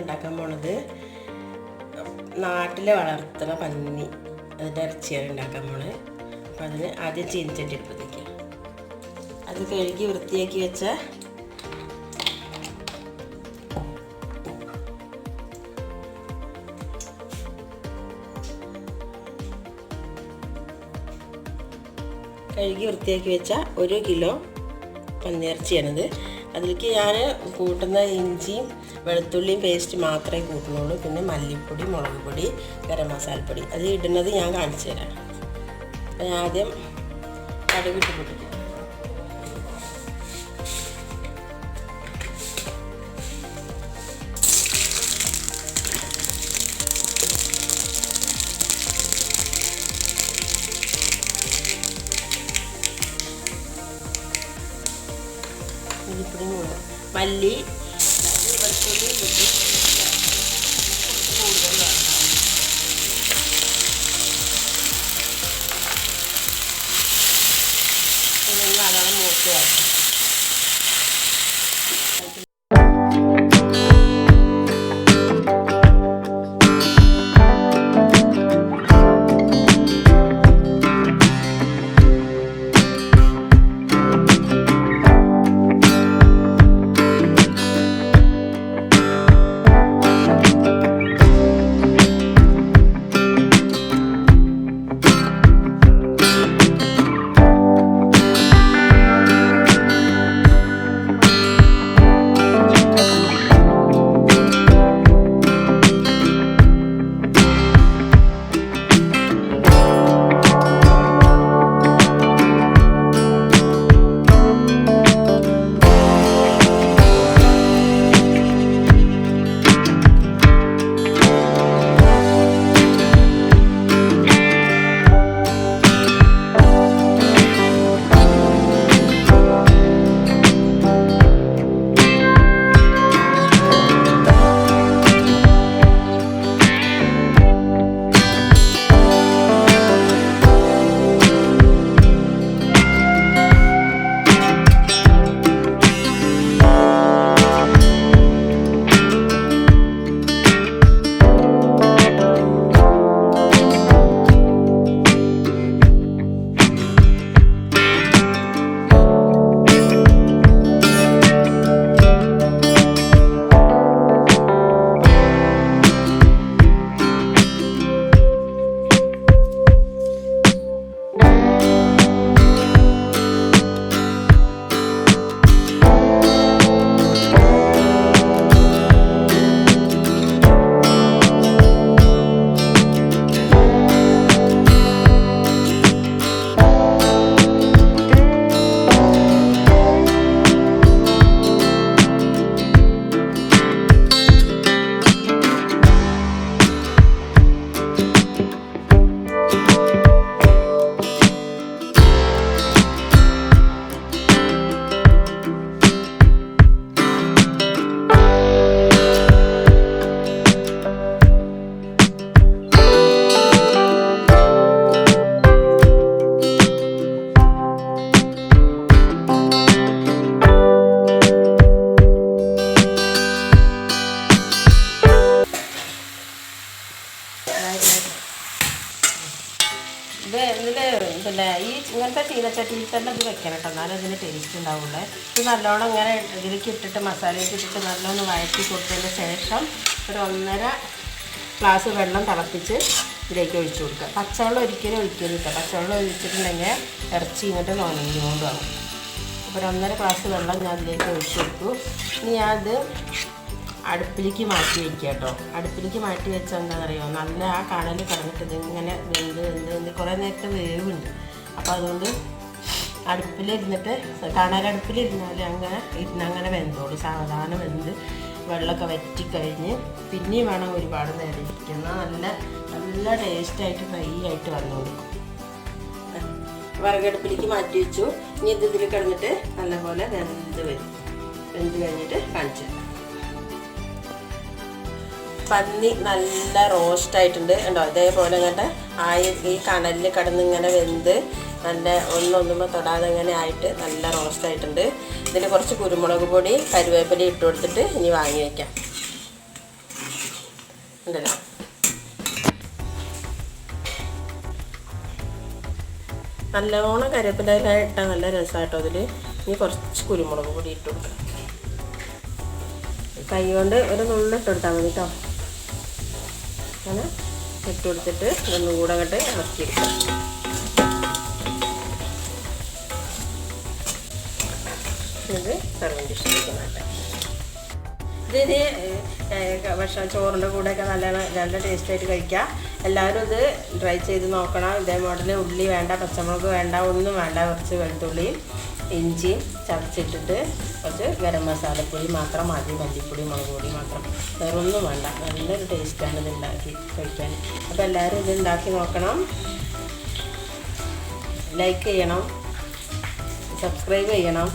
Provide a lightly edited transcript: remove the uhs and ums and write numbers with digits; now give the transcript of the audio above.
ഉണ്ടാക്കാൻ പോണത് നാട്ടിലെ വളർത്തുന്ന പന്നി അതിൻ്റെ ഇറച്ചിയാണ് ഉണ്ടാക്കാൻ പോണത്. അപ്പോൾ അതിന് ആദ്യം ചീനിച്ചട്ടി എടുപ്പത്തേക്ക് അത് കഴുകി വൃത്തിയാക്കി വെച്ച ഒരു കിലോ പന്നിയിറച്ചിയാണിത്. അതിലേക്ക് ഞാൻ കൂട്ടുന്ന ഇഞ്ചിയും വെളുത്തുള്ളിയും പേസ്റ്റ് മാത്രമേ കൂട്ടുന്നുള്ളൂ. പിന്നെ മല്ലിപ്പൊടി, മുളക് പൊടി, ഗരം മസാലപ്പൊടി അത് ഇടുന്നത് ഞാൻ കാണിച്ചു തരാം. അപ്പോൾ ഞാൻ ആദ്യം കടുകിട്ട് പൊട്ടിക്കും. മല്ലിപ്പൊടി, മല്ലി, വെളുത്തുള്ളി കൂടുതലാണ്. നല്ലോണം മൂത്ത് വരണം. പിന്നെ ഈ ഇങ്ങനത്തെ ചീനച്ചട്ടിയിൽ തന്നെ ഇത് വെക്കണം കേട്ടോ, എന്നാലും അതിന് ടേസ്റ്റ് ഉണ്ടാവുള്ളൂ. ഇത് നല്ലോണം ഇങ്ങനെ ഇതിലേക്ക് ഇട്ടിട്ട് മസാലയൊക്കെ ഇട്ടിട്ട് നല്ലോണം വഴറ്റി കൊടുത്തതിന് ശേഷം ഒരു 1.5 ഗ്ലാസ് വെള്ളം തിളപ്പിച്ച് ഇതിലേക്ക് ഒഴിച്ചു കൊടുക്കുക. പച്ചവെള്ളം ഒരിക്കലും ഒഴിക്കരുത് കേട്ടോ. പച്ചവെള്ളം ഒഴിച്ചിട്ടുണ്ടെങ്കിൽ ഇറച്ചി ഇങ്ങോട്ട് നനഞ്ഞുകൊണ്ടാകും. അപ്പോൾ ഒരു 1.5 ഗ്ലാസ് വെള്ളം ഞാൻ അതിലേക്ക് ഒഴിച്ചു കൊടുത്തു. ഇനി ഞാനത് അടുപ്പിലേക്ക് മാറ്റി വയ്ക്കുക കേട്ടോ. അടുപ്പിലേക്ക് മാറ്റി വെച്ചാൽ എന്താണെന്നറിയോ, നല്ല ആ കണൽ കിടന്നിട്ട് ഇതിങ്ങനെ വെന്ത് കുറേ നേരത്തെ വേവുണ്ട്. അപ്പോൾ അതുകൊണ്ട് അടുപ്പിലിരുന്നിട്ട് കണലടുപ്പിലിരുന്നാൽ അങ്ങനെ വെന്തോളൂ. സാവധാനം വെന്ത് വെള്ളമൊക്കെ വറ്റിക്കഴിഞ്ഞ് പിന്നെയും വേണം ഒരുപാട് നേരം ഇരിക്കുന്ന നല്ല ടേസ്റ്റായിട്ട് ഫ്രൈ ആയിട്ട് വന്നോളൂ. വിറകടുപ്പിലേക്ക് മാറ്റി വെച്ചു. ഇനി ഇതിൽ കിടന്നിട്ട് നല്ലപോലെ വെന്ത് കഴിഞ്ഞിട്ട് കാണിച്ചു. പന്നി നല്ല റോസ്റ്റായിട്ടുണ്ട് ഉണ്ടോ, ഇതേപോലെ ഇങ്ങോട്ട് ഈ കണലിൽ കിടന്ന് ഇങ്ങനെ വെന്ത് നല്ല ഒന്നുമ്പോൾ തൊടാതെ ഇങ്ങനെ ആയിട്ട് നല്ല റോസ്റ്റായിട്ടുണ്ട്. ഇതിൽ കുറച്ച് കുരുമുളക് പൊടി, കരുവേപ്പില ഇട്ട് കൊടുത്തിട്ട് ഇനി വാങ്ങി വയ്ക്കാം. ഉണ്ടല്ലോ. നല്ലോണം കരിവേപ്പില ഇട്ടാൽ നല്ല രസമായിട്ടോ. അതിൽ ഇനി കുറച്ച് കുരുമുളക് പൊടി ഇട്ട് കൊടുക്കാം. കൈ കൊണ്ട് ഒരു നുള്ളിട്ട് കൊടുത്താൽ മതി കേട്ടോ. അങ്ങനെ ഇട്ട് കൊടുത്തിട്ട് ഒന്നും കൂടെ അങ്ങോട്ട് ഇളക്കിയെടുക്കാം. ഇത് സർവിങ് ഡിഷിലേക്ക് മാറ്റാം. ഇതിന് ചോറിൻ്റെ കൂടെയൊക്കെ നല്ല ടേസ്റ്റായിട്ട് കഴിക്കാം. എല്ലാവരും ഇത് ട്രൈ ചെയ്ത് നോക്കണം. ഇതേ മോഡൽ ഉള്ളി വേണ്ട, പച്ചമുളക് വേണ്ട, ഒന്നും വേണ്ട. കുറച്ച് വെളുത്തുള്ളിയും ഇഞ്ചിയും ചതച്ചിട്ടിട്ട് കുറച്ച് ഗരം മസാലപ്പൊടി മാത്രം മതി, മല്ലിപ്പൊടി മുളക് പൊടി മാത്രം, വേറെ ഒന്നും വേണ്ട. നല്ലൊരു ടേസ്റ്റാണ് ഇത് ഉണ്ടാക്കി കഴിക്കാൻ. അപ്പോൾ എല്ലാവരും ഇത് ഉണ്ടാക്കി നോക്കണം. ലൈക്ക് ചെയ്യണം, സബ്സ്ക്രൈബ് ചെയ്യണം.